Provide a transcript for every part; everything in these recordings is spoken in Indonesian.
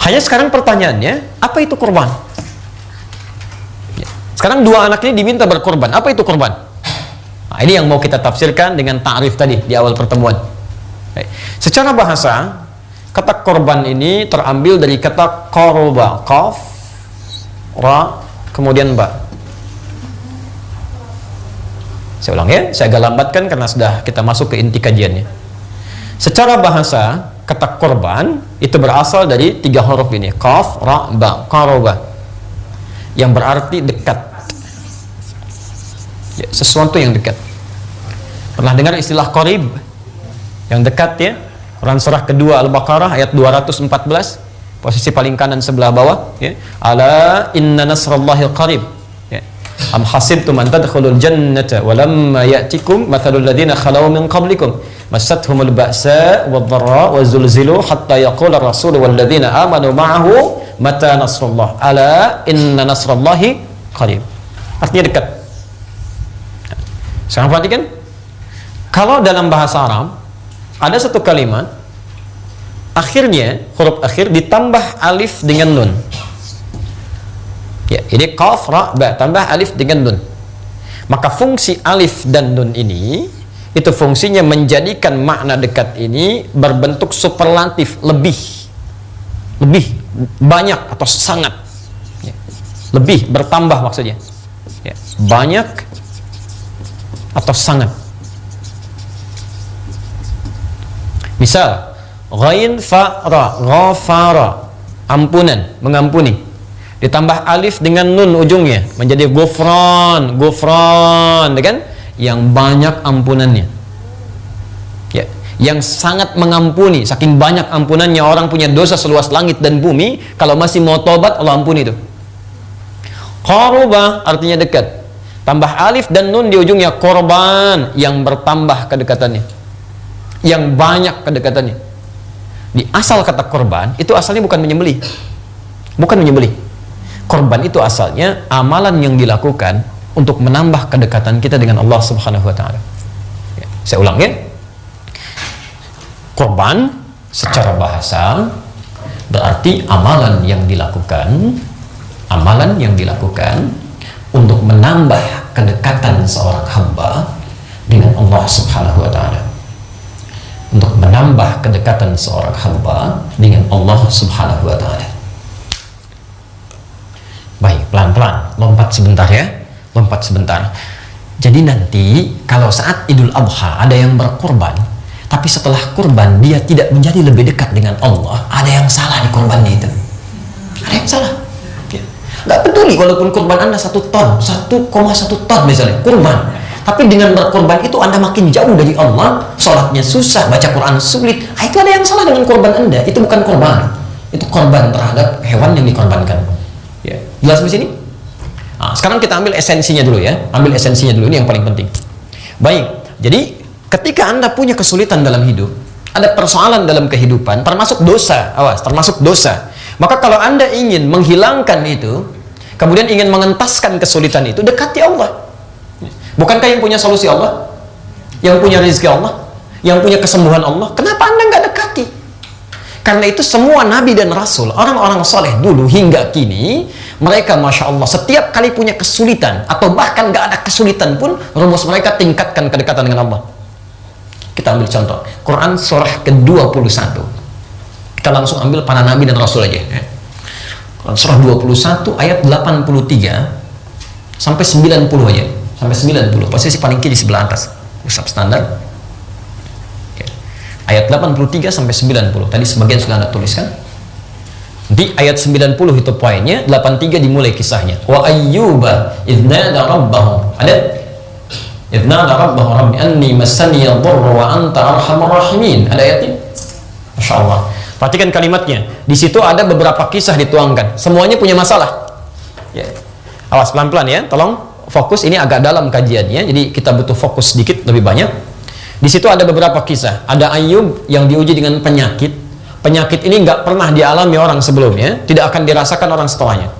Hanya sekarang pertanyaannya, apa itu kurban? Sekarang dua anak ini diminta berkorban. Apa itu kurban? Nah, ini yang mau kita tafsirkan dengan ta'rif tadi di awal pertemuan. Baik. Secara bahasa, kata korban ini terambil dari kata qoroba, qaf, ra, kemudian ba. Saya ulang ya, saya agak lambatkan karena sudah kita masuk ke inti kajiannya. Secara bahasa, kata korban itu berasal dari tiga huruf ini, qaf, ra, ba, qoroba, yang berarti dekat. Ya, sesuatu yang dekat. Pernah dengar istilah qarib? Yang dekat ya. Quran surah kedua Al-Baqarah ayat 214, posisi paling kanan sebelah bawah ya. Ala inna nasrallahi qarib. Ya. Am hasibtum an tadkhulul jannata wa lamma ya'tikum mathalul ladzina khalaw min qablikum massathumul ba'sa wadh-dharra wa zulzilu hatta yaqula ar-rasul wal ladzina amanu ma'ahu mata nasrullah. Ala inna nasrallahi qarib. Artinya dekat. Sekarang perhatikan, kalau dalam bahasa Arab ada satu kalimat akhirnya huruf akhir ditambah alif dengan nun. Ya, ini qaf, ra, ba tambah alif dengan nun. Maka fungsi alif dan nun ini itu fungsinya menjadikan makna dekat ini berbentuk superlatif, lebih banyak atau sangat. Ya. Lebih bertambah maksudnya. Ya. Banyak atau sangat. Misal, ghain fa ra, ghafara, ampunan, mengampuni. Ditambah alif dengan nun ujungnya menjadi ghufran, kan? Yang banyak ampunannya. Ya, yang sangat mengampuni, saking banyak ampunannya orang punya dosa seluas langit dan bumi, kalau masih mau tobat Allah ampuni itu. Qaruba artinya dekat. Tambah alif dan nun di ujungnya, korban, yang bertambah kedekatannya, yang banyak kedekatannya. Di asal kata korban itu asalnya bukan menyembelih, korban itu asalnya amalan yang dilakukan untuk menambah kedekatan kita dengan Allah Subhanahu wa Ta'ala. Ya, saya ulang ya, korban secara bahasa berarti amalan yang dilakukan untuk menambah kedekatan seorang hamba dengan Allah Subhanahu wa Ta'ala. Untuk menambah kedekatan seorang hamba dengan Allah Subhanahu wa Ta'ala. Baik, pelan-pelan, lompat sebentar ya. Jadi nanti kalau saat Idul Adha ada yang berkorban, tapi setelah kurban dia tidak menjadi lebih dekat dengan Allah, ada yang salah di kurbannya itu. Ada yang salah. Nggak peduli walaupun kurban Anda 1 ton, 1,1 ton misalnya, kurban. Tapi dengan berkorban itu Anda makin jauh dari Allah, sholatnya susah, baca Quran sulit. Itu ada yang salah dengan kurban Anda. Itu bukan korban. Itu korban terhadap hewan yang dikorbankan. Ya. Jelas di sini? Nah, sekarang kita ambil esensinya dulu ya. Ini yang paling penting. Baik, jadi ketika Anda punya kesulitan dalam hidup, ada persoalan dalam kehidupan, termasuk dosa, termasuk dosa. Maka kalau Anda ingin menghilangkan itu, kemudian ingin mengentaskan kesulitan itu, dekati Allah. Bukankah yang punya solusi Allah? Yang punya rezeki Allah? Yang punya kesembuhan Allah? Kenapa Anda nggak dekati? Karena itu semua nabi dan rasul, orang-orang soleh dulu hingga kini, mereka Masya Allah setiap kali punya kesulitan, atau bahkan nggak ada kesulitan pun, rumus mereka tingkatkan kedekatan dengan Allah. Kita ambil contoh, Quran surah ke-21. Kita langsung ambil para nabi dan rasul aja ya. Surah 21 ayat 83 sampai 90 aja. Sampai 90, posisi paling kiri sebelah atas. Usap standar. Ya. Ayat 83 sampai 90. Tadi sebagian sudah Anda tuliskan. Di ayat 90 itu poinnya, 83 dimulai kisahnya. Wa ayyuba idh nada rabbahu. Ada? Idh nada rabbahu rabbi anni massani yadhurru wa anta arhamur rahimin. Ada ayatnya? Masya Allah. Perhatikan kalimatnya. Di situ ada beberapa kisah dituangkan. Semuanya punya masalah. Ya. Awas pelan-pelan ya. Tolong fokus. Ini agak dalam kajiannya. Jadi kita butuh fokus sedikit lebih banyak. Di situ ada beberapa kisah. Ada Ayub yang diuji dengan penyakit. Penyakit ini nggak pernah dialami orang sebelumnya. Tidak akan dirasakan orang setelahnya.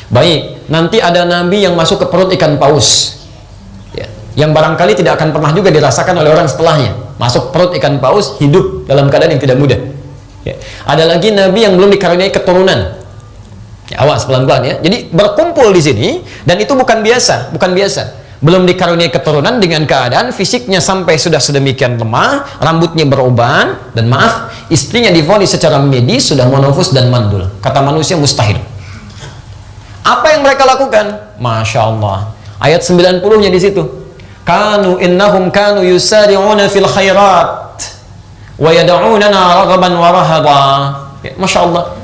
Baik. Nanti ada nabi yang masuk ke perut ikan paus. Ya. Yang barangkali tidak akan pernah juga dirasakan oleh orang setelahnya. Masuk perut ikan paus, hidup dalam keadaan yang tidak mudah. Ya. Ada lagi nabi yang belum dikaruniai keturunan. Ya, awas pelan-pelan ya. Jadi berkumpul di sini dan itu bukan biasa, bukan biasa. Belum dikaruniai keturunan dengan keadaan fisiknya sampai sudah sedemikian lemah, rambutnya beruban, dan maaf, istrinya divonis secara medis sudah monofus dan mandul. Kata manusia mustahil. Apa yang mereka lakukan? Masya Allah. Ayat 90-nya di situ. Innahum kanu yusari'una fil khairat wa yad'unana raghaban wa rahaba. Ya, Masya Allah.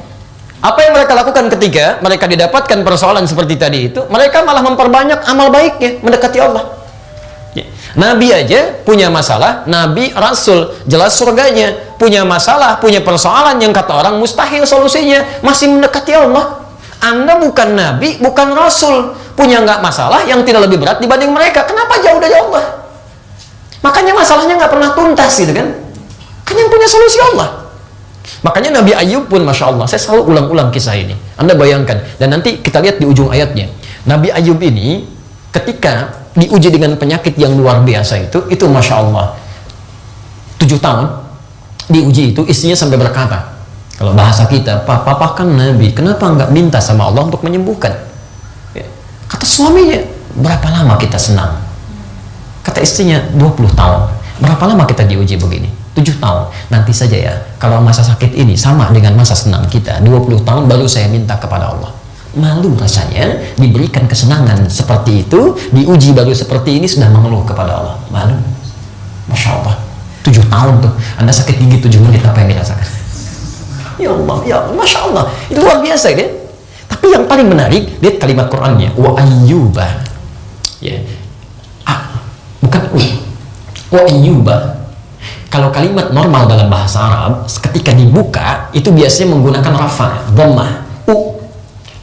Apa yang mereka lakukan ketika mereka didapatkan persoalan seperti tadi itu? Mereka malah memperbanyak amal baiknya, mendekati Allah. Ya. Nabi aja punya masalah, Nabi, Rasul, jelas surganya. Punya masalah, punya persoalan yang kata orang mustahil solusinya, masih mendekati Allah. Anda bukan Nabi, bukan Rasul, punya nggak masalah yang tidak lebih berat dibanding mereka. Kenapa jauh dari Allah? Makanya masalahnya nggak pernah tuntas gitu kan? Kan yang punya solusi Allah. Makanya Nabi Ayub pun Masya Allah, saya selalu ulang-ulang kisah ini. Anda bayangkan, dan nanti kita lihat di ujung ayatnya. Nabi Ayub ini ketika diuji dengan penyakit yang luar biasa itu Masya Allah, 7 tahun diuji itu, istrinya sampai berkata, kalau bahasa kita, papa kan Nabi, kenapa nggak minta sama Allah untuk menyembuhkan? Ya. Kata suaminya, berapa lama kita senang? Kata istrinya, 20 tahun. Berapa lama kita diuji begini? 7 tahun. Nanti saja ya, kalau masa sakit ini sama dengan masa senang kita, 20 tahun baru saya minta kepada Allah. Malu rasanya diberikan kesenangan seperti itu, diuji baru seperti ini sudah mengeluh kepada Allah. Malu. Masya Allah. 7 tahun tuh, Anda sakit gigi 7 menit, apa yang dirasakan? Ya Allah, ya Allah, Masya Allah. Itu luar biasa ya. Tapi yang paling menarik, lihat kalimat Qur'annya. Wa ayyuba. Ya. Bukan wa ayyuba. Kalau kalimat normal dalam bahasa Arab, ketika dibuka, itu biasanya menggunakan rafa, dhammah,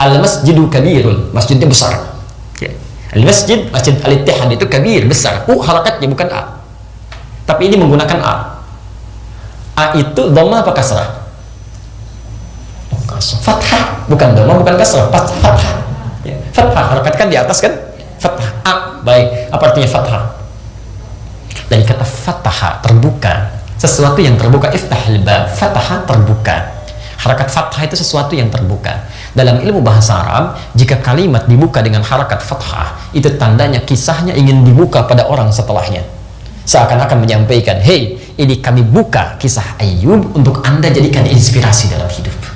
al-masjidu kabirun, masjidnya besar. Ya. Al-masjid, masjid al-ittihad itu kabir, besar. Harakatnya bukan a. Tapi ini menggunakan a. A itu dhammah apa kasrah? Fathah, bukan dhammah, bukan kasrah, fathah. Ya. Fathah, harakatkan di atas kan? Fathah. A. Baik, apa artinya fathah? Dari kata fataha, terbuka, sesuatu yang terbuka. Iftahil bab, fataha, terbuka. Harakat fathah itu sesuatu yang terbuka. Dalam ilmu bahasa Arab, jika kalimat dibuka dengan harakat fathah, itu tandanya kisahnya ingin dibuka pada orang setelahnya. Seakan-akan menyampaikan, hey, ini kami buka kisah Ayub untuk Anda jadikan inspirasi dalam hidup.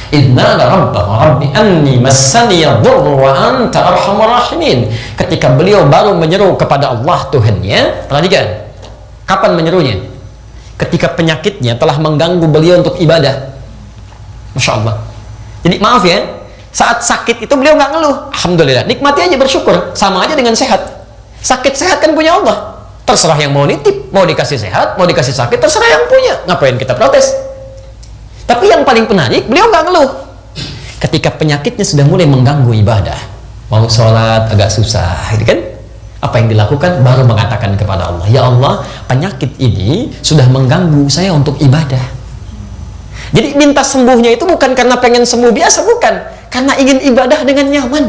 Inna rabbahu rabbi anni massani yadhurru wa anta arhamur rahimin. Ketika beliau baru menyeru kepada Allah Tuhannya, perhatikan, kapan menyerunya? Ketika penyakitnya telah mengganggu beliau untuk ibadah. Masya Allah. Jadi maaf ya, saat sakit itu beliau nggak ngeluh. Alhamdulillah, nikmati aja, bersyukur. Sama aja dengan sehat. Sakit sehat kan punya Allah. Terserah yang mau nitip, mau dikasih sehat, mau dikasih sakit, terserah yang punya. Ngapain kita protes? Tapi yang paling menarik, beliau nggak ngeluh. Ketika penyakitnya sudah mulai mengganggu ibadah, mau sholat agak susah, gitu kan? Apa yang dilakukan? Baru mengatakan kepada Allah, ya Allah, penyakit ini sudah mengganggu saya untuk ibadah. Jadi minta sembuhnya itu bukan karena pengen sembuh biasa, bukan. Karena ingin ibadah dengan nyaman.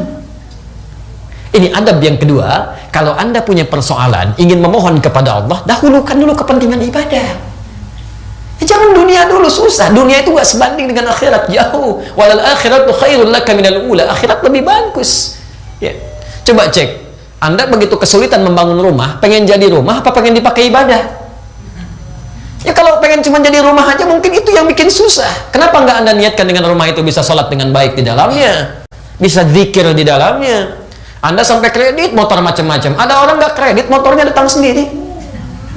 Ini adab yang kedua, kalau Anda punya persoalan, ingin memohon kepada Allah, dahulukan dulu kepentingan ibadah. Jangan dunia dulu, susah. Dunia itu gak sebanding dengan akhirat, jauh. Walal akhiratu khairul laka minal ula. Akhirat lebih bagus. Ya. Coba cek, Anda begitu kesulitan membangun rumah, pengen jadi rumah apa pengen dipakai ibadah? Ya kalau pengen cuma jadi rumah aja, mungkin itu yang bikin susah. Kenapa nggak Anda niatkan dengan rumah itu bisa sholat dengan baik di dalamnya, bisa zikir di dalamnya? Anda sampai kredit motor macam-macam. Ada orang nggak kredit, motornya datang sendiri.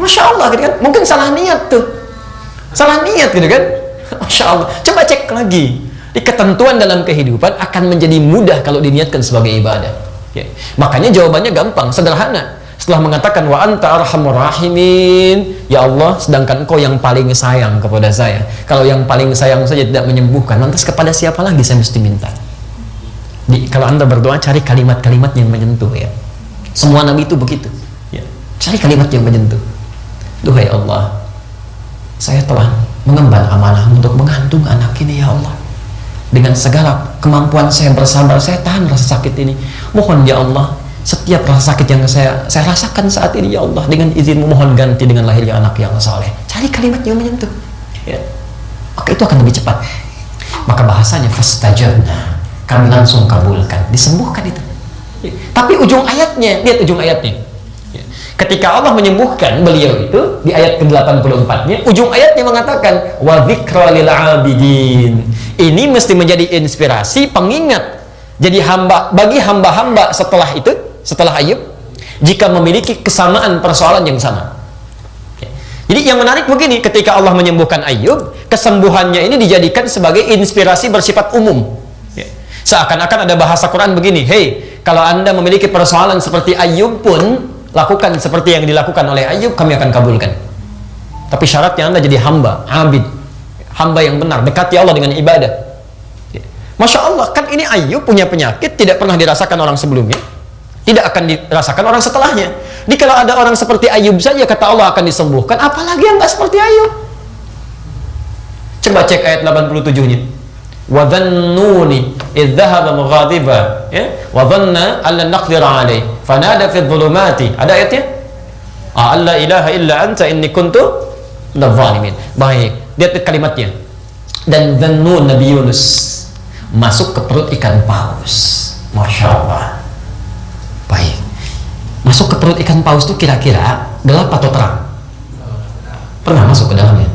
Masya Allah, gitu kan? Mungkin salah niat tuh. Salah niat gitu kan? Masya Allah. Coba cek lagi. Di ketentuan dalam kehidupan akan menjadi mudah kalau diniatkan sebagai ibadah. Ya. Makanya jawabannya gampang, sederhana. Setelah mengatakan wa anta arhamur rahimin, ya Allah, sedangkan Engkau yang paling sayang kepada saya. Kalau yang paling sayang saja tidak menyembuhkan, lantas kepada siapa lagi saya mesti minta? Kalau Anda berdoa, cari kalimat-kalimat yang menyentuh ya. Semua nabi itu begitu. Ya. Cari kalimat yang menyentuh. Duhai Allah, saya telah mengemban amanah untuk mengandung anak ini ya Allah. Dengan segala kemampuan saya bersabar, saya tahan rasa sakit ini. Mohon ya Allah, setiap rasa sakit yang saya rasakan saat ini ya Allah, dengan izin mohon ganti dengan lahirnya anak yang saleh. Cari kalimat yang menyentuh. Ya. maka itu akan lebih cepat. Maka bahasanya fastajabna, kami langsung kabulkan, disembuhkan itu. Tapi ujung ayatnya, lihat ujung ayatnya. Ketika Allah menyembuhkan beliau itu di ayat ke-84-nya, ujung ayatnya mengatakan wa dzikra lil abidin. Ini mesti menjadi inspirasi, pengingat jadi hamba bagi hamba-hamba setelah itu, setelah Ayub, jika memiliki kesamaan persoalan yang sama. Jadi yang menarik begini, ketika Allah menyembuhkan Ayub, kesembuhannya ini dijadikan sebagai inspirasi bersifat umum. Seakan-akan ada bahasa Quran begini, hey, kalau Anda memiliki persoalan seperti Ayub pun, lakukan seperti yang dilakukan oleh Ayub, kami akan kabulkan. Tapi syaratnya Anda jadi hamba, abid, hamba yang benar, dekati Allah dengan ibadah. Masya Allah, kan ini Ayub punya penyakit tidak pernah dirasakan orang sebelumnya, tidak akan dirasakan orang setelahnya. Jadi kalau ada orang seperti Ayub saja kata Allah akan disembuhkan, apalagi yang nggak seperti Ayub. Coba cek ayat 87-nya. Wa dhannuni idh dhahaba mughadiba, ya, wa dhanna an lan naqdir alayhi fanada fi dhulumati. Ada ayatnya? La ilaha illa anta inni kuntu minadh dhalimin. Baik, lihat kalimatnya. Dan dhannun Nabi Yunus masuk ke perut ikan paus. Masya Allah. Baik, masuk ke perut ikan paus itu kira-kira gelap atau terang? Pernah masuk ke dalamnya?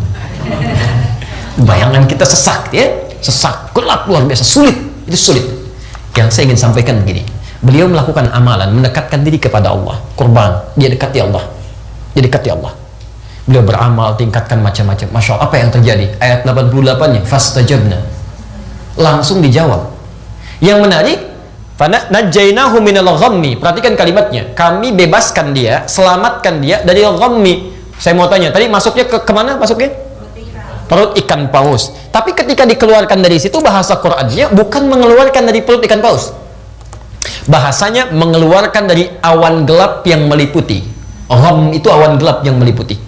Bayangan kita sesak, ya, sesak, gelap, luar biasa, sulit. Itu sulit. Yang saya ingin sampaikan begini, beliau melakukan amalan, mendekatkan diri kepada Allah, kurban, dia dekati Allah, dia dekati Allah. Beliau beramal, tingkatkan macam-macam. Masya Allah, apa yang terjadi? Ayat 88-nya, fastajabna, langsung dijawab. Yang menarik, najjainahu minal ghammi. Perhatikan kalimatnya, kami bebaskan dia, selamatkan dia dari ghammi. Saya mau tanya, tadi masuknya ke kemana masuknya? Perut ikan paus. Tapi ketika dikeluarkan dari situ, bahasa Qur'annya bukan mengeluarkan dari perut ikan paus, bahasanya mengeluarkan dari awan gelap yang meliputi. Gham itu awan gelap yang meliputi.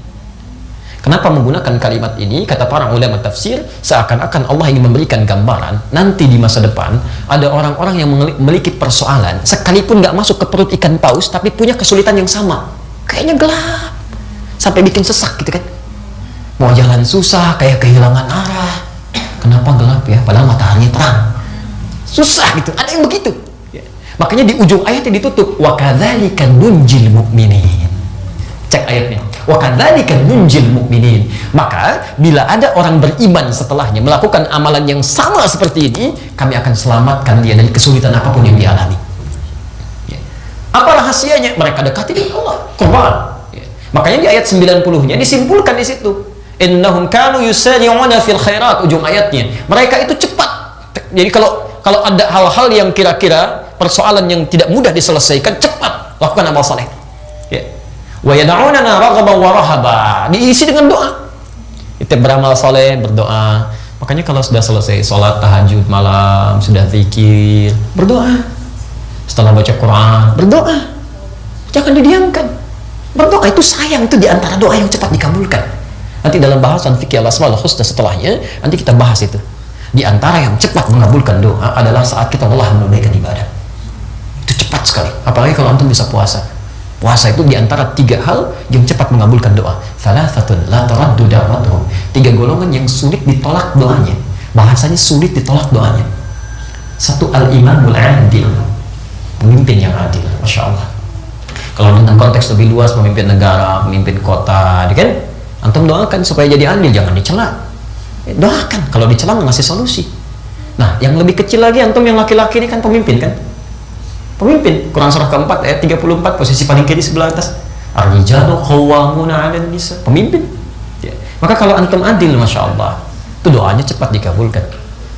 Kenapa menggunakan kalimat ini? Kata para ulama tafsir, seakan-akan Allah ingin memberikan gambaran nanti di masa depan ada orang-orang yang memiliki persoalan, sekalipun nggak masuk ke perut ikan paus, tapi punya kesulitan yang sama, kayaknya gelap sampai bikin sesak gitu kan. Mau jalan susah, kayak kehilangan arah. Kenapa gelap ya? Padahal mataharinya terang. Susah gitu. Ada yang begitu. Ya. Makanya di ujung ayatnya ditutup wa kadzalika nunjil mu'minin. Cek ayatnya. Wa kadzalika nunjil mu'minin. Maka bila ada orang beriman setelahnya melakukan amalan yang sama seperti ini, kami akan selamatkan dia dari kesulitan apapun yang dia alami. Ya. Apa rahasianya? Mereka dekati dengan Allah, kurban. Ya. Makanya di ayat 90-nya disimpulkan di situ. Innahum kanu yusari'una fil khairat, ujung ayatnya. Mereka itu cepat. Jadi kalau ada hal-hal yang kira-kira persoalan yang tidak mudah diselesaikan, cepat lakukan amal saleh. Ya. Wa yad'unana raghaban wa rahaba. Diisi dengan doa. Kita beramal saleh, berdoa. Makanya kalau sudah selesai salat tahajud malam, sudah zikir, berdoa. Setelah baca Quran, berdoa. Jangan didiamkan. Berdoa itu sayang, itu diantara doa yang cepat dikabulkan. Nanti dalam bahasan fikih al-asmaul husna setelahnya, nanti kita bahas itu. Di antara yang cepat mengabulkan doa adalah saat kita lelah menunaikan ibadah. Itu cepat sekali. Apalagi kalau antum bisa puasa. Puasa itu di antara 3 hal yang cepat mengabulkan doa. Thalathatun la taraddu da'watuhum. 3 golongan yang sulit ditolak doanya. Bahasanya sulit ditolak doanya. 1, al-imamul adil. Pemimpin yang adil. Masya Allah. Kalau dalam konteks lebih luas, pemimpin negara, pemimpin kota, kan? Antum doakan supaya jadi adil, jangan dicela. Doakan, kalau dicela ngasih solusi. Nah, yang lebih kecil lagi, antum yang laki-laki ini kan pemimpin kan? Pemimpin. Quran surah keempat ayat 34, posisi paling kiri sebelah atas. Ar-rijalu qawwamuna 'alan nisa. Pemimpin. Ya. Maka kalau antum adil, masya Allah, itu doanya cepat dikabulkan.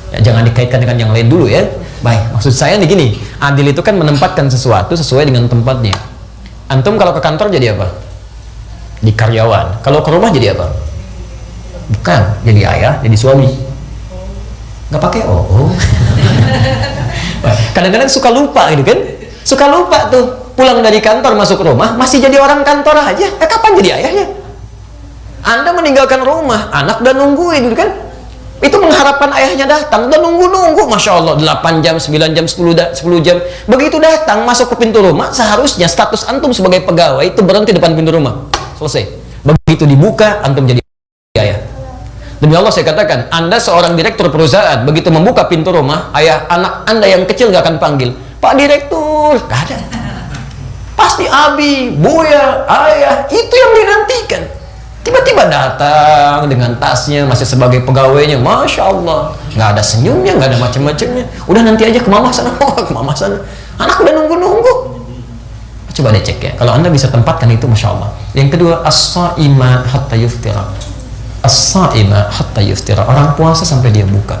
Ya, jangan dikaitkan dengan yang lain dulu ya. Baik, maksud saya nih gini, adil itu kan menempatkan sesuatu sesuai dengan tempatnya. Antum kalau ke kantor jadi apa? Di karyawan. Kalau ke rumah jadi apa? Bukan, jadi ayah, jadi suami. Nggak pakai oh. Kadang-kadang suka lupa gitu kan? Suka lupa tuh, pulang dari kantor masuk ke rumah masih jadi orang kantor aja. Kapan jadi ayahnya? Anda meninggalkan rumah, anak udah nungguin gitu kan? Itu mengharapkan ayahnya datang, udah nunggu-nunggu, masya Allah, 8 jam, 9 jam, 10 jam. Begitu datang masuk ke pintu rumah, seharusnya status antum sebagai pegawai itu berhenti depan pintu rumah. Selesai. Begitu dibuka, antum jadi ayah. Demi Allah saya katakan, Anda seorang direktur perusahaan, begitu membuka pintu rumah, ayah anak Anda yang kecil gak akan panggil, Pak Direktur, gak ada. Pasti Abi, Buya, Ayah, itu yang dinantikan. Tiba-tiba datang dengan tasnya, masih sebagai pegawainya, Masya Allah, nggak ada senyumnya, nggak ada macam-macamnya. Udah nanti aja ke mama sana, ke mama sana. Anak udah nunggu-nunggu. Coba deh cek ya, kalau Anda bisa tempatkan itu, Masya Allah. Yang kedua, as-sa'ima hatta yuftira. As-sa'ima hatta yuftira. Orang puasa sampai dia buka.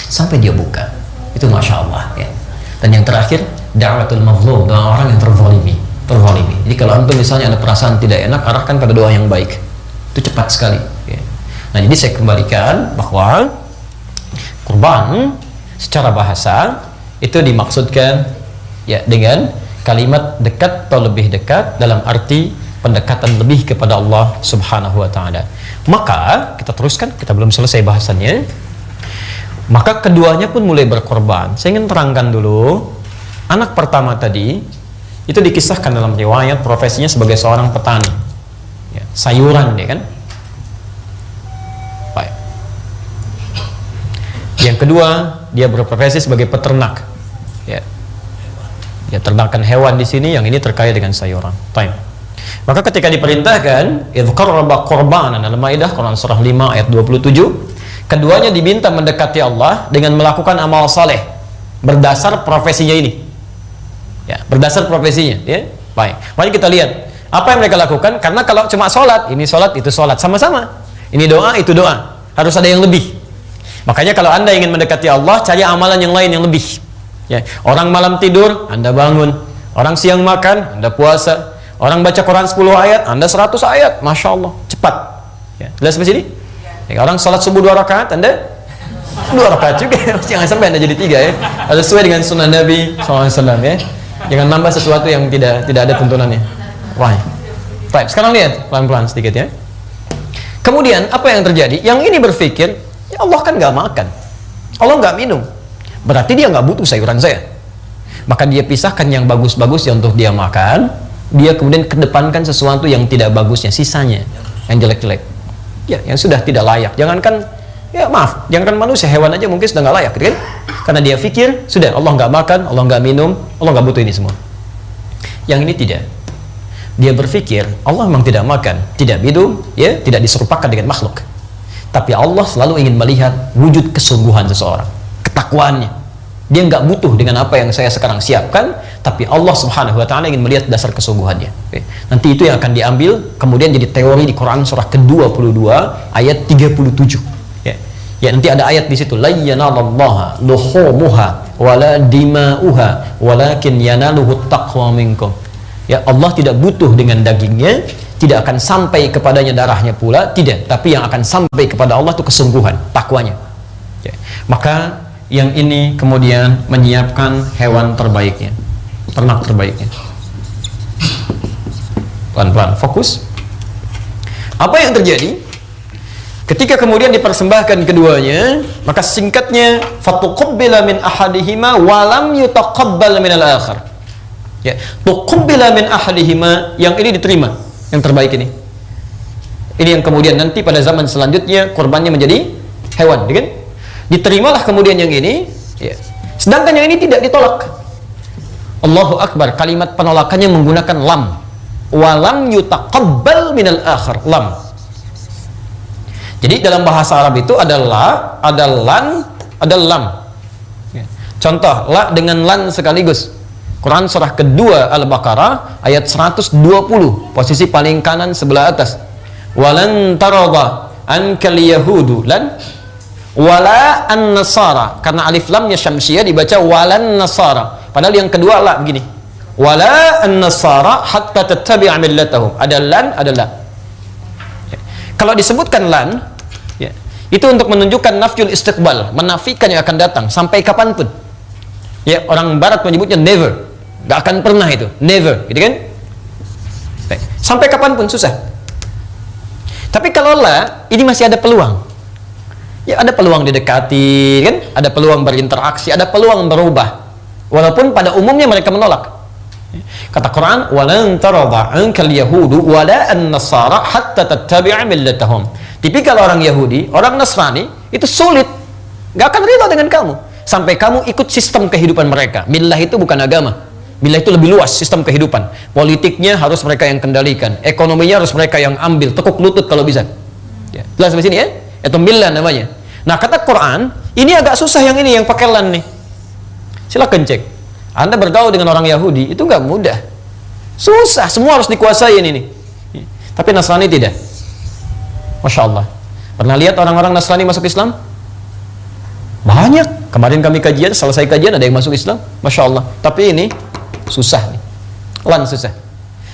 Sampai dia buka. Itu Masya Allah ya. Dan yang terakhir, da'watul mazlum, doa orang yang terzalimi. Jadi kalau antum misalnya ada perasaan tidak enak, arahkan pada doa yang baik. Itu cepat sekali ya. Nah, jadi saya kembalikan bahwa kurban secara bahasa itu dimaksudkan ya dengan kalimat dekat atau lebih dekat, dalam arti pendekatan lebih kepada Allah Subhanahu wa taala. Maka kita teruskan, kita belum selesai bahasannya. Maka keduanya pun mulai berkorban. Saya ingin terangkan dulu, anak pertama tadi itu dikisahkan dalam riwayat profesinya sebagai seorang petani ya, sayuran dia kan. Baik. Yang kedua, dia berprofesi sebagai peternak ya. Dia ternakan hewan di sini, yang ini terkait dengan sayuran. Baik. Maka ketika diperintahkan idz qarraba qurbanan dalam Maidah Quran surah 5 ayat 27, keduanya diminta mendekati Allah dengan melakukan amal saleh berdasar profesinya ini. Ya, berdasar profesinya ya. Baik, mari kita lihat apa yang mereka lakukan. Karena kalau cuma sholat, ini sholat, itu sholat, sama-sama. Ini doa, itu doa. Harus ada yang lebih. Makanya kalau Anda ingin mendekati Allah, cari amalan yang lain yang lebih ya. Orang malam tidur, Anda bangun. Orang siang makan, Anda puasa. Orang baca Quran 10 ayat, Anda 100 ayat. Masya Allah, cepat ya. Jelas sampai sini ya. Orang sholat subuh 2 rakaat, Anda 2 rakaat juga. Jangan sampai Anda jadi 3 ya. Harus sesuai dengan sunnah Nabi SAW ya. Jangan nambah sesuatu yang tidak ada tuntunannya. Wah. Baik, sekarang lihat pelan-pelan sedikit ya. Kemudian apa yang terjadi? Yang ini berpikir, ya Allah kan nggak makan, Allah nggak minum, berarti dia nggak butuh sayuran saya. Maka dia pisahkan yang bagus-bagus yang untuk dia makan. Dia kemudian kedepankan sesuatu yang tidak bagusnya, sisanya yang jelek-jelek. Ya, yang sudah tidak layak. Jangankan ya maaf, jangankan manusia, hewan aja mungkin sudah nggak layak, gitu kan? Karena dia pikir sudah Allah nggak makan, Allah nggak minum, Allah nggak butuh ini semua. Yang ini tidak. Dia berpikir Allah memang tidak makan, tidak minum, ya, tidak diserupakan dengan makhluk. Tapi Allah selalu ingin melihat wujud kesungguhan seseorang, ketakwaannya. Dia nggak butuh dengan apa yang saya sekarang siapkan, tapi Allah Subhanahu wa taala ingin melihat dasar kesungguhannya. Oke. Nanti itu yang akan diambil kemudian jadi teori di Quran surah ke-22 ayat 37. Ya, nanti ada ayat di situ, la yanalallaha luhumuha wala dima'uha walakin yanaluhu taqwa minkum. Ya, Allah tidak butuh dengan dagingnya, tidak akan sampai kepadanya darahnya pula, tidak, tapi yang akan sampai kepada Allah itu kesungguhan, takwanya. Ya. Maka yang ini kemudian menyiapkan hewan terbaiknya, ternak terbaiknya. Pelan-pelan, fokus. Apa yang terjadi? Ketika kemudian dipersembahkan keduanya, maka singkatnya fatuqabbala min ahadihima wa lam yutaqabbal min al-akhar. Ya, tuqabbala min ahadihima, yang ini diterima, yang terbaik ini. Ini yang kemudian nanti pada zaman selanjutnya korbannya menjadi hewan, kan? Diterimalah kemudian yang ini, ya. Sedangkan yang ini tidak ditolak. Allahu Akbar, kalimat penolakannya menggunakan lam. Wa lam yutaqabbal min al-akhar, lam. Jadi dalam bahasa Arab itu ada la, ada lan, ada lam. Contoh, la dengan lan sekaligus. Quran surah kedua Al-Baqarah ayat 120, posisi paling kanan sebelah atas. Walan tarada ankal yahudu lan wala an-nasara. Karena alif lamnya syamsiyah dibaca walan nasara. Padahal yang kedua la begini. Wala an-nasara hatta tattabi'a millatahum. Ada lan, ada la. Kalau disebutkan lan, ya, itu untuk menunjukkan nafyul istiqbal, menafikan yang akan datang sampai kapanpun. Ya, orang barat menyebutnya never, gak akan pernah itu, never, gitu kan? Sampai kapanpun susah. Tapi kalau la, ini masih ada peluang. Ya, ada peluang didekati, kan? Ada peluang berinteraksi, ada peluang berubah. Walaupun pada umumnya mereka menolak. Kata Quran, walan tarada ankal yahudu wala an-nasara hatta tattabi'a millatahum. Tipikal orang Yahudi, orang Nasrani itu sulit, nggak akan rela dengan kamu sampai kamu ikut sistem kehidupan mereka. Millah itu bukan agama. Millah itu lebih luas sistem kehidupan. Politiknya harus mereka yang kendalikan, ekonominya harus mereka yang ambil, tekuk lutut kalau bisa. Ya. Jelas sampai sini ya? Itu millah namanya. Nah, kata Quran, ini agak susah yang ini, yang pakai lan nih. Silakan cek. Anda bergaul dengan orang Yahudi, itu nggak mudah. Susah, semua harus dikuasai ini. Tapi Nasrani tidak. Masya Allah. Pernah lihat orang-orang Nasrani masuk Islam? Banyak. Kemarin kami kajian, selesai kajian ada yang masuk Islam. Masya Allah. Tapi ini susah nih. Lan susah.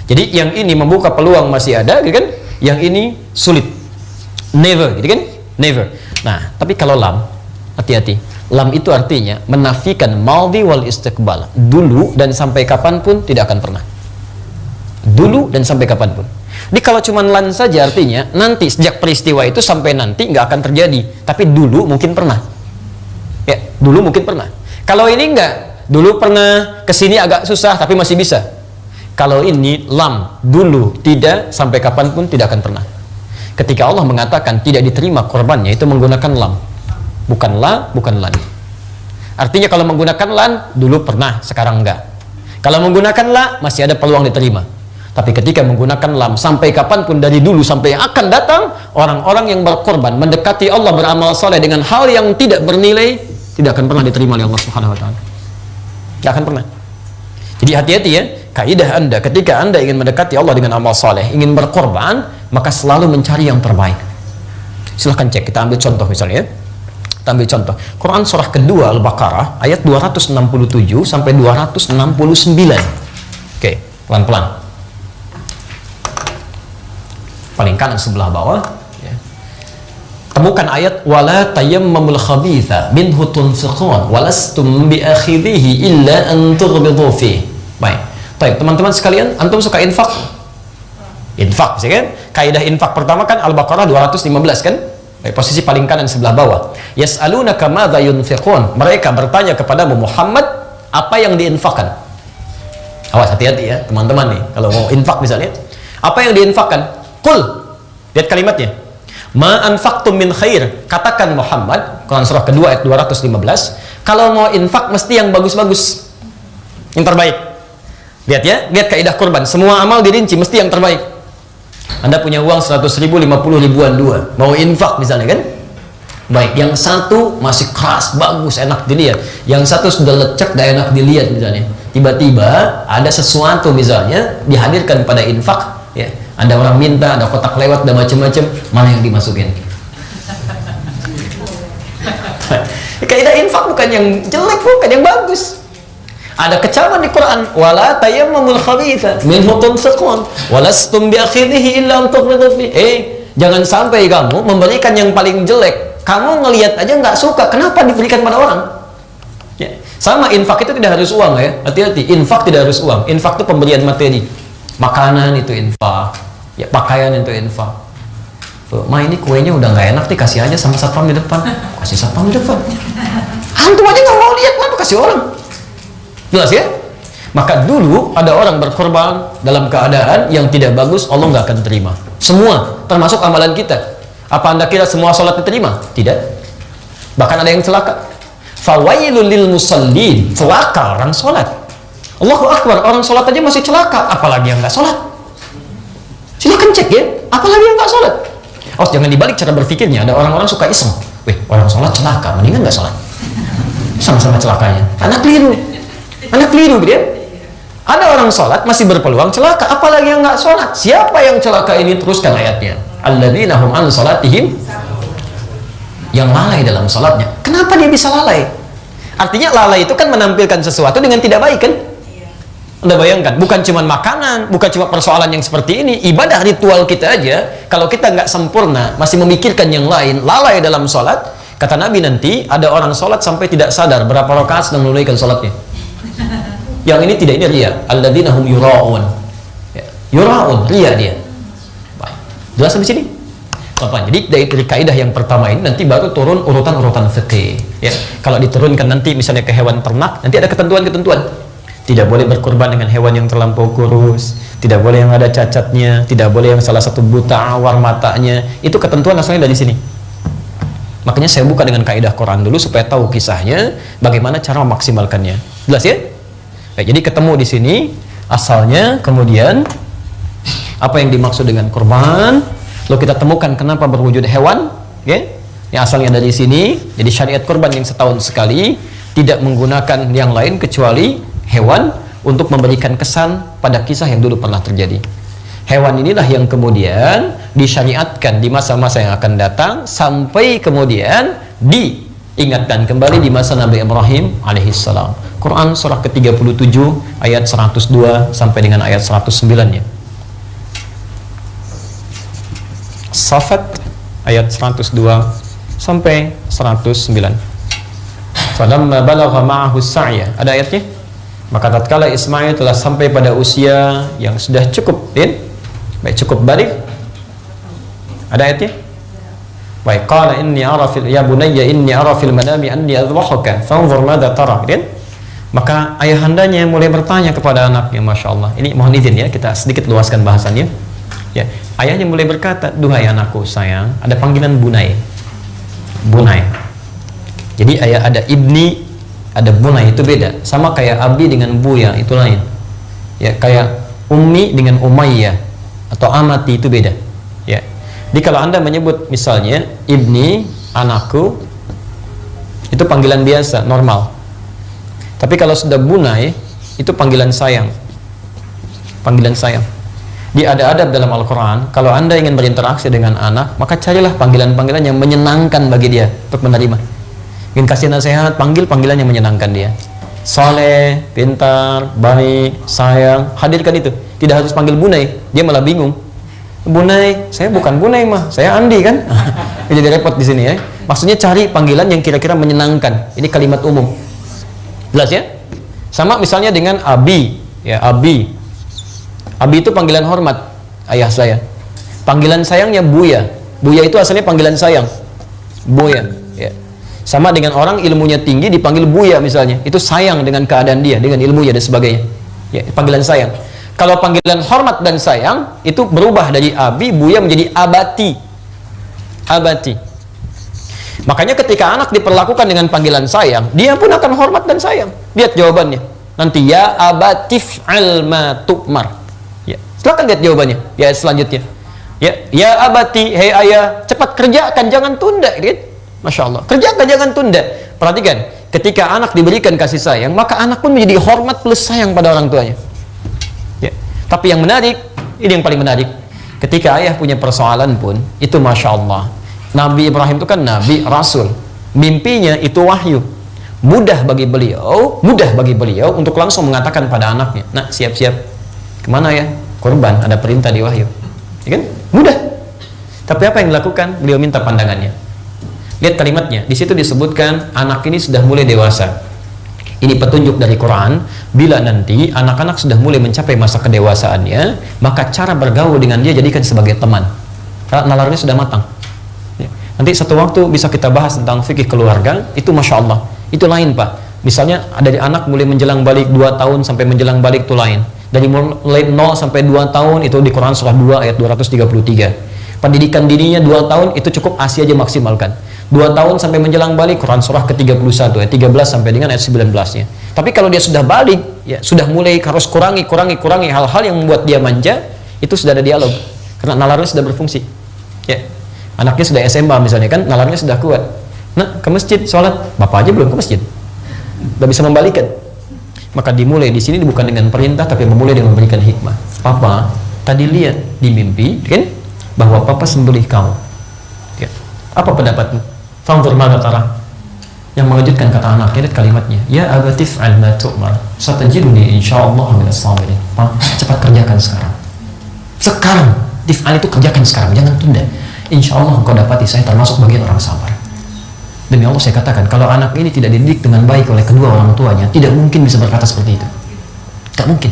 Jadi yang ini membuka peluang masih ada, gitu kan? Yang ini sulit. Never, gitu kan? Never. Nah, tapi kalau lam, hati-hati. Lam itu artinya menafikan maldi wal istiqbal. Dulu dan sampai kapanpun tidak akan pernah. Dulu dan sampai kapanpun. Jadi kalau cuma lan saja artinya nanti sejak peristiwa itu sampai nanti nggak akan terjadi. Tapi dulu mungkin pernah. Ya, dulu mungkin pernah. Kalau ini enggak, dulu pernah, kesini agak susah tapi masih bisa. Kalau ini lam, dulu, tidak, sampai kapanpun tidak akan pernah. Ketika Allah mengatakan tidak diterima korbannya, itu menggunakan lam, bukan la, bukan lan. Artinya kalau menggunakan lan, dulu pernah, sekarang enggak. Kalau menggunakan la, masih ada peluang diterima. Tapi ketika menggunakan lam, sampai kapanpun, dari dulu sampai yang akan datang, orang-orang yang berkorban mendekati Allah beramal saleh dengan hal yang tidak bernilai, tidak akan pernah diterima oleh Allah Subhanahu wa taala. Tidak akan pernah. Jadi hati-hati ya, kaidah Anda ketika Anda ingin mendekati Allah dengan amal saleh, ingin berkorban, maka selalu mencari yang terbaik. Silahkan cek, kita ambil contoh misalnya ya. Kita ambil contoh. Quran surah kedua Al-Baqarah ayat 267 sampai 269. Oke, pelan-pelan. Paling kanan sebelah bawah ya. Temukan ayat wala tayammamul khabitha minhu tunfiqun walastum biakhidhihi illa an tughmidu fi. Baik. Baik, teman-teman sekalian, antum suka infak? Infak, sih kan? Kaidah infak pertama kan Al-Baqarah 215 kan? Baik, posisi paling kanan sebelah bawah. Yas'alunaka madza yunfiqun. Mereka bertanya kepadamu Muhammad, apa yang diinfakkan? Awas, hati-hati ya, teman-teman nih. Kalau mau infak misalnya, apa yang diinfakkan? Qul, lihat kalimatnya. Ma anfaqtum min khair, katakan Muhammad, Quran surah kedua ayat 215, kalau mau infak mesti yang bagus-bagus, yang terbaik. Lihat ya, lihat kaidah kurban, semua amal dirinci mesti yang terbaik. Anda punya uang 100 ribu, 50 ribuan dua, mau infak misalnya kan? Baik, yang satu masih keras, bagus, enak dilihat, yang satu sudah lecek, gak enak dilihat misalnya. Tiba-tiba ada sesuatu misalnya dihadirkan pada infak, ya. Ada orang minta, ada kotak lewat, ada macam-macam, mana yang dimasukin? Kaidah infak bukan yang jelek, bukan yang bagus. Ada kecaman di Quran, wala tayammamul khabitha minhu tunfiqun walastum biakhidhihi illa an tughmidu fi. Jangan sampai kamu memberikan yang paling jelek. Kamu ngelihat aja nggak suka, kenapa diberikan pada orang? Ya. Sama infak itu tidak harus uang ya. Hati-hati, infak tidak harus uang. Infak itu pemberian materi. Makanan itu infak. Ya, pakaian itu infak. Ma ini kuenya udah nggak enak nih, kasih aja sama satpam di depan. Kasih satpam di depan. Antum aja nggak mau lihat, kenapa kasih orang? Jelas ya? Maka dulu ada orang berkorban dalam keadaan yang tidak bagus, Allah nggak akan terima. Semua, termasuk amalan kita. Apa Anda kira semua sholat diterima? Tidak. Bahkan ada yang celaka. Fawailul lil musallin, celaka orang sholat. Allahu Akbar, orang sholat aja masih celaka, apalagi yang nggak sholat. Silahkan cek ya, apalagi yang nggak sholat. Oh, jangan dibalik cara berpikirnya. Ada orang-orang suka iseng. Wih, orang sholat celaka, mendingan nggak sholat. Sama-sama celakanya. Anak keliru gitu ya. Ada orang sholat masih berpeluang celaka, apalagi yang nggak sholat. Siapa yang celaka ini? Teruskan ayatnya. Alladzina hum an sholatihim, yang lalai dalam sholatnya. Kenapa dia bisa lalai? Artinya lalai itu kan menampilkan sesuatu dengan tidak baik kan? Anda bayangkan, bukan cuma makanan, bukan cuma persoalan yang seperti ini, ibadah ritual kita aja, kalau kita nggak sempurna, masih memikirkan yang lain, lalai dalam sholat, kata Nabi nanti, ada orang sholat sampai tidak sadar berapa rakaat sedang menunaikan sholatnya. Yang ini tidak, ini ria. Alladzina hum yura'un. Ya, yura'un, ria dia. Baik. Jelas sampai sini? Apa? Jadi dari kaidah yang pertama ini nanti baru turun urutan-urutan fikih. Ya, kalau diturunkan nanti misalnya ke hewan ternak, nanti ada ketentuan-ketentuan. Tidak boleh berkorban dengan hewan yang terlampau kurus, tidak boleh yang ada cacatnya, tidak boleh yang salah satu buta awar matanya. Itu ketentuan asalnya dari sini. Makanya saya buka dengan kaidah Quran dulu supaya tahu kisahnya, bagaimana cara memaksimalkannya. Jelas ya? Jadi ketemu di sini asalnya, kemudian apa yang dimaksud dengan kurban, lalu kita temukan kenapa berwujud hewan, yang asalnya dari sini. Jadi syariat kurban yang setahun sekali, tidak menggunakan yang lain kecuali hewan untuk memberikan kesan pada kisah yang dulu pernah terjadi. Hewan inilah yang kemudian disyariatkan di masa-masa yang akan datang, sampai kemudian diingatkan kembali di masa Nabi Ibrahim alaihissalam. Quran surah ke-37 ayat 102 sampai dengan ayat 109 ya. Safat ayat 102 sampai 109. Falamma balagha ma'ahu sa'ya. Ada ayatnya? Maka tatkala Ismail telah sampai pada usia yang sudah cukup, baik cukup balik. Ada ayatnya? Baik, qala inni ara fil ya bunayya inni ara fil manami anni adhahuka fanzur madza tara. Maka ayahandanya mulai bertanya kepada anaknya, Masya Allah. Ini mohon izin ya, kita sedikit luaskan bahasannya. Ya, ayahnya mulai berkata, duhai anakku sayang, ada panggilan bunai. Bunai. Jadi ayah ada ibni, ada bunai, itu beda. Sama kayak abi dengan buya, itu lain. Ya, kayak ummi dengan umayyah atau amati, itu beda. Ya. Jadi kalau Anda menyebut misalnya ibni, anakku, itu panggilan biasa, normal. Tapi kalau sudah bunai, itu panggilan sayang. Panggilan sayang. Di ada adab dalam Al-Quran, kalau Anda ingin berinteraksi dengan anak, maka carilah panggilan-panggilan yang menyenangkan bagi dia untuk menerima. Ingin kasih nasihat, panggil panggilan yang menyenangkan dia. Soleh, pintar, baik, sayang, hadirkan itu. Tidak harus panggil bunai, dia malah bingung. Bunai, saya bukan bunai mah, saya Andi kan. Jadi repot di sini ya. Maksudnya cari panggilan yang kira-kira menyenangkan. Ini kalimat umum. Jelas ya? Sama misalnya dengan abi, ya abi. Abi itu panggilan hormat, ayah saya. Panggilan sayangnya buya. Buya itu asalnya panggilan sayang. Buya, ya. Sama dengan orang ilmunya tinggi dipanggil buya misalnya. Itu sayang dengan keadaan dia, dengan ilmunya dan sebagainya. Ya, panggilan sayang. Kalau panggilan hormat dan sayang itu berubah dari abi, buya menjadi abati. Abati. Makanya ketika anak diperlakukan dengan panggilan sayang, dia pun akan hormat dan sayang. Lihat jawabannya. Nanti ya abatif alma tu'mar. Ya, silakan lihat jawabannya. Ya, selanjutnya. Ya abati, hei ayah, cepat kerjakan, jangan tunda. Lihat. Masya Allah. Kerjakan, jangan tunda. Perhatikan, ketika anak diberikan kasih sayang, maka anak pun menjadi hormat plus sayang pada orang tuanya. Ya. Tapi yang menarik, ini yang paling menarik. Ketika ayah punya persoalan pun, itu Masya Allah. Nabi Ibrahim itu kan Nabi, Rasul. Mimpinya itu wahyu. Mudah bagi beliau untuk langsung mengatakan pada anaknya, nak siap-siap. Kemana ya? Kurban, ada perintah di wahyu. Ya kan? Mudah. Tapi apa yang dilakukan? Beliau minta pandangannya. Lihat kalimatnya. Di situ disebutkan anak ini sudah mulai dewasa. Ini petunjuk dari Quran. Bila nanti anak-anak sudah mulai mencapai masa kedewasaannya, maka cara bergaul dengan dia jadikan sebagai teman. Karena nalarnya sudah matang. Nanti satu waktu bisa kita bahas tentang fikih keluarga. Itu Masya Allah, itu lain Pak. Misalnya dari anak mulai menjelang balik 2 tahun sampai menjelang balik itu lain. Dari mulai 0 sampai 2 tahun itu di Quran surah 2 ayat 233. Pendidikan dirinya 2 tahun itu cukup ASI aja maksimalkan. 2 tahun sampai menjelang balik Quran surah ke-31 ayat 13 sampai dengan ayat 19-nya. Tapi kalau dia sudah balik, ya sudah mulai harus kurangi hal-hal yang membuat dia manja, itu sudah ada dialog. Karena nalarnya sudah berfungsi. Ya. Anaknya sudah SMA misalnya kan, nalarnya sudah kuat. Nah, ke masjid sholat, bapak aja belum ke masjid, udah bisa membalikan. Maka dimulai di sini bukan dengan perintah, tapi memulai dengan memberikan hikmah. Papa tadi lihat di mimpi, kan, bahwa papa sembelih kamu. Ya. Apa pendapatmu? Fanzur madza tara. Yang mengejutkan kata anaknya, lihat kalimatnya. Ya abatif al ma tu'mar. Satajiduni insyaallah minas sabirin. Cepat kerjakan sekarang. Sekarang. Tif'al itu kerjakan sekarang, jangan tunda. Insya Allah engkau dapati saya termasuk bagian orang sabar. Demi Allah saya katakan, kalau anak ini tidak dididik dengan baik oleh kedua orang tuanya, tidak mungkin bisa berkata seperti itu. Tidak mungkin.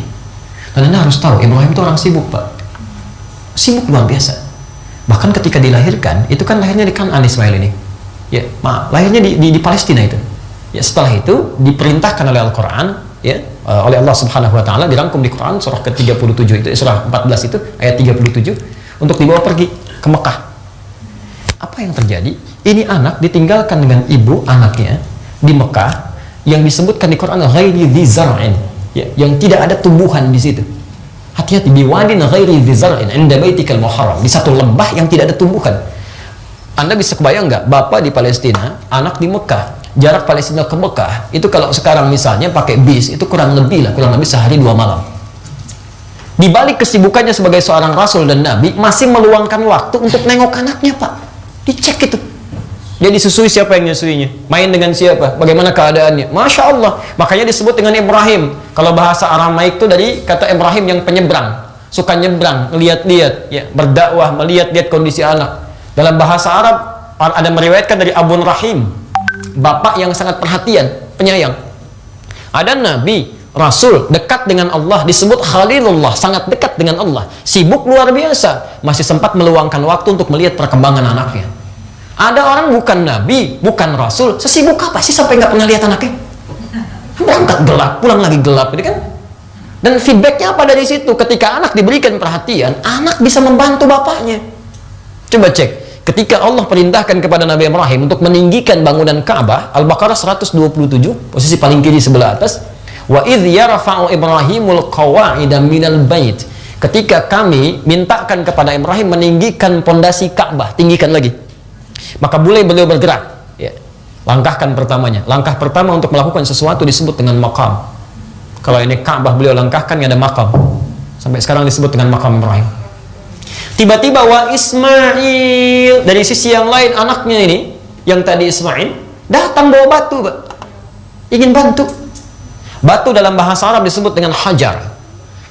Dan Anda harus tahu, Ibrahim itu orang sibuk Pak. Sibuk luar biasa. Bahkan ketika dilahirkan, itu kan lahirnya di Kan'an Ismail ini. Ya, lahirnya di Palestina itu. Ya, setelah itu diperintahkan oleh Al-Quran, ya, oleh Allah Subhanahu wa taala, dirangkum di Quran surah ke-37 itu, surah 14 itu ayat 37, untuk dibawa pergi ke Mekah. Apa yang terjadi? Ini anak ditinggalkan dengan ibu anaknya di Mekah yang disebutkan di Quran ghairi dzi zar'in, ya, yang tidak ada tumbuhan di situ. Hati-hati, di wadin ghairi dzi zar'in inda baitikal muharram, di satu lembah yang tidak ada tumbuhan. Anda bisa kebayang nggak, bapak di Palestina, anak di Mekah. Jarak Palestina ke Mekah itu kalau sekarang misalnya pakai bis itu kurang lebih sehari 2 malam. Di balik kesibukannya sebagai seorang rasul dan nabi, masih meluangkan waktu untuk nengok anaknya, Pak. Dicek itu. Dia disusui, siapa yang nyusuinya? Main dengan siapa? Bagaimana keadaannya? Masya Allah. Makanya disebut dengan Ibrahim. Kalau bahasa Aramaik itu dari kata Ibrahim yang penyeberang. Suka nyebrang, lihat-lihat, ya, berdakwah, melihat-lihat kondisi anak. Dalam bahasa Arab ada meriwayatkan dari Abun Rahim, bapak yang sangat perhatian, penyayang. Ada nabi, rasul, dekat dengan Allah, disebut Khalilullah, sangat dekat dengan Allah, sibuk luar biasa, masih sempat meluangkan waktu untuk melihat perkembangan anaknya. Ada orang bukan nabi, bukan rasul, sesibuk apa sih sampai nggak pernah lihat anaknya? Berangkat gelap, pulang lagi gelap, gitu kan? Dan feedbacknya apa dari situ? Ketika anak diberikan perhatian, anak bisa membantu bapaknya. Coba cek, ketika Allah perintahkan kepada Nabi Ibrahim untuk meninggikan bangunan Ka'bah, Al-Baqarah 127, posisi paling kiri sebelah atas, wa idh yarfa'u Ibrahimul qawa'ida minal bait. Ketika kami mintakan kepada Ibrahim meninggikan pondasi Ka'bah, tinggikan lagi. Maka boleh beliau bergerak. Ya. Langkahkan pertamanya. Langkah pertama untuk melakukan sesuatu disebut dengan maqam. Kalau ini Ka'bah beliau langkahkan, ada maqam. Sampai sekarang disebut dengan maqam Ibrahim. Tiba-tiba wa Ismail, dari sisi yang lain anaknya ini, yang tadi Ismail, datang bawa batu, Pak. Ingin bantu. Batu dalam bahasa Arab disebut dengan hajar.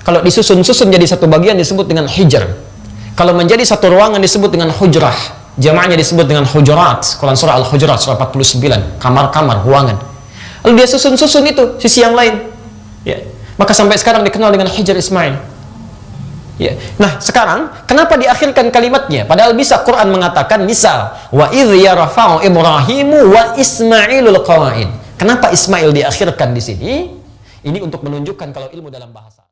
Kalau disusun-susun jadi satu bagian disebut dengan hijr. Kalau menjadi satu ruangan disebut dengan hujrah. Jamaahnya disebut dengan hujurat. Quran surah Al-Hujurat surah 49, kamar-kamar, ruangan. Lalu dia susun-susun itu sisi yang lain. Ya. Maka sampai sekarang dikenal dengan Hijr Ismail. Ya. Nah, sekarang kenapa diakhirkan kalimatnya? Padahal bisa Quran mengatakan misal wa idh yarfa'u Ibrahimu wa Ismailul qawa'id. Kenapa Ismail diakhirkan di sini? Ini untuk menunjukkan kalau ilmu dalam bahasa